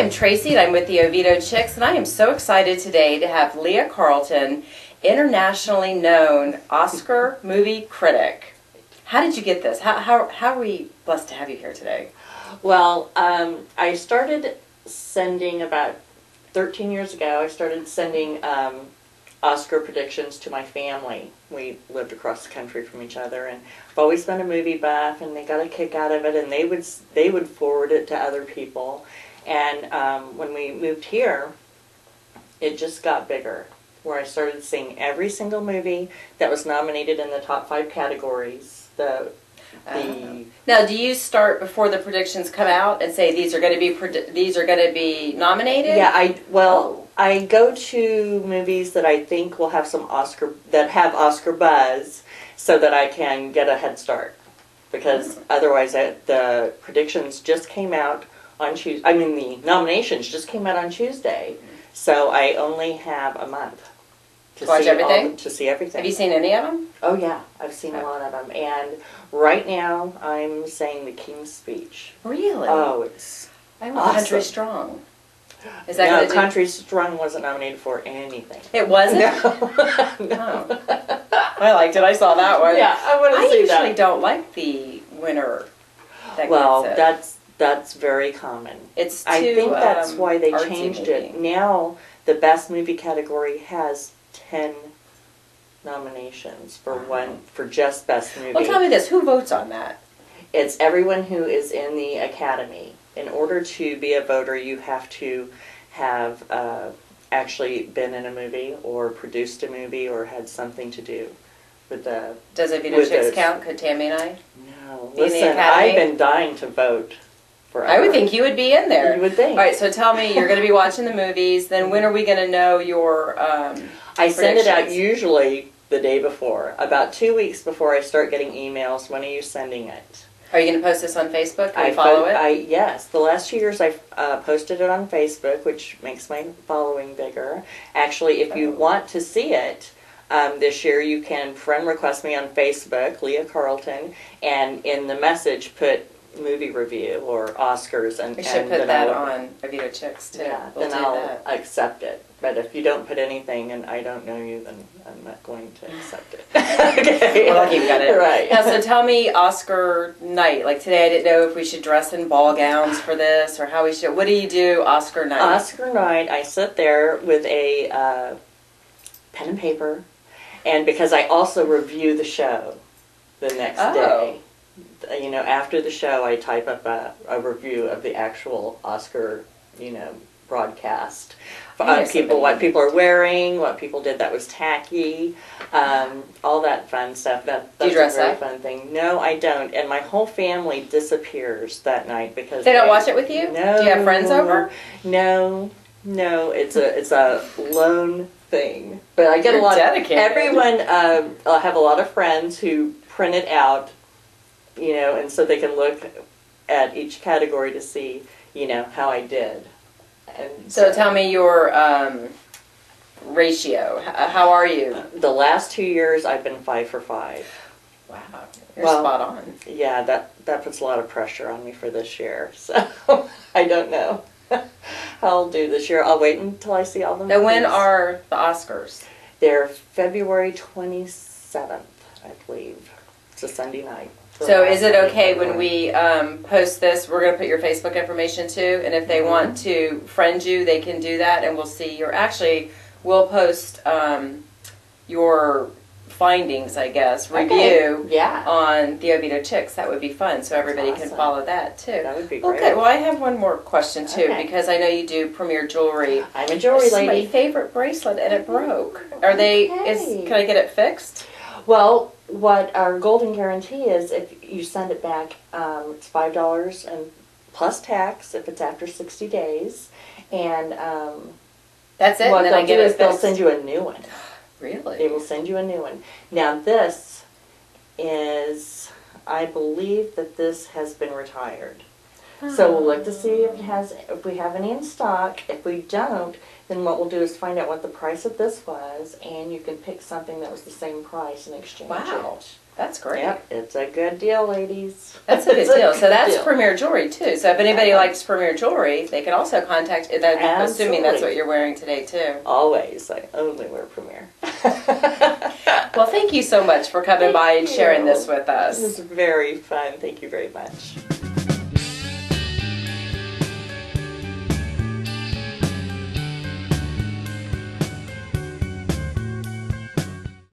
am Tracy, and I'm with the Oviedo Chicks, and I am so excited today to have Leah Carlton, internationally known Oscar movie critic. How did you get this? How are we blessed to have you here today? Well, I started sending about 13 years ago. I started sending Oscar predictions to my family. We lived across the country from each other, and I've always been a movie buff, and they got a kick out of it, and they would forward it to other people. And when we moved here, it just got bigger, where I started seeing every single movie that was nominated in the top 5 categories. Now, do you start before the predictions come out and say these are going to be nominated? Yeah, I go to movies that I think will have some Oscar buzz, so that I can get a head start. Because otherwise, the predictions just came out on Tuesday. I mean, the nominations just came out on Tuesday, so I only have a month to watch everything. To see everything. Have you seen any of them? Oh yeah, I've seen a lot of them, and right now I'm saying The King's Speech. Really? Oh, it's I'm awesome. Country Strong. Is that No, Country Strong wasn't nominated for anything. It wasn't? No. Oh. I liked it. I saw that one. Yeah, I want to see that. I usually don't like the winner that Well, gets it. that's very common. It's too, I think that's why they artsy changed movie. it. Now the best movie category has 10 nominations for just best movie. Well, tell me this. Who votes on that? It's everyone who is in the Academy. In order to be a voter, you have to have actually been in a movie or produced a movie or had something to do with the... Does Oviedo Chicks count? Could Tammy and I? No. Be in the Listen, Academy? I've been dying to vote forever. I would think you would be in there. You would think. All right, so tell me, you're going to be watching the movies. Then when are we going to know your I send it out predictions? usually the day before. About 2 weeks before I start getting emails. When are you sending it? Are you going to post this on Facebook? Can we follow it? Yes. The last 2 years I've posted it on Facebook, which makes my following bigger. Actually, if you want to see it this year, you can friend request me on Facebook, Leah Carlton, and in the message put movie review or Oscars. And We should put that on Oviedo Chicks, too. Yeah, We'll then do I'll that. accept it. But if you don't put anything and I don't know you, then I'm not going to accept it. Okay. Well, lucky we got it. Right. Now, so tell me Oscar night. Like today I didn't know if we should dress in ball gowns for this or how we should. What do you do Oscar night? Oscar night, I sit there with a pen and paper, and because I also review the show the next day. You know, after the show, I type up a review of the actual Oscar, broadcast. What people are wearing, what people did that was tacky, all that fun stuff. That's Do you dress a very up? fun thing. No, I don't. And my whole family disappears that night because They don't watch it with you? No. Do you have friends over? No. It's a lone thing. But I get You're a lot dedicated. Everyone, I have a lot of friends who print it out, and so they can look at each category to see, how I did. And So tell me your ratio. How are you? the last 2 years I've been 5 for 5. Wow, you're Well, spot on. Yeah, that puts a lot of pressure on me for this year. So I don't know how I'll do this year. I'll wait until I see all the movies. Now, when are the Oscars? They're February 27th, I believe. It's a Sunday night. So is it okay when we post this, we're going to put your Facebook information too, and if they want to friend you, they can do that, and we'll see we'll post your findings, I guess, review on the Oviedo Chicks. That would be fun, so everybody can follow that too. That would be great. Okay, well I have one more question too, Okay. because I know you do Premier Jewelry. I'm a jewelry This is lady. my favorite bracelet, and it broke. Can I get it fixed? Well, what our golden guarantee is, if you send it back, it's $5 and plus tax if it's after 60 days. And That's it, what and then I they'll get do it is they'll fixed. send you a new one. Really? They will send you a new one. Now this is, I believe that this has been retired. So we'll look to see if we have any in stock. If we don't, then what we'll do is find out what the price of this was, and you can pick something that was the same price and exchange Wow. it. That's great. Yep, it's a good deal, ladies. That's a good It's deal. So that's deal. Premier Jewelry too. So if anybody likes Premier Jewelry, they can also contact. I'm assuming that's Absolutely. what you're wearing today too. Always. I only wear Premier. Well, thank you so much for coming by and sharing you. this with It was us. very fun. Thank you very much.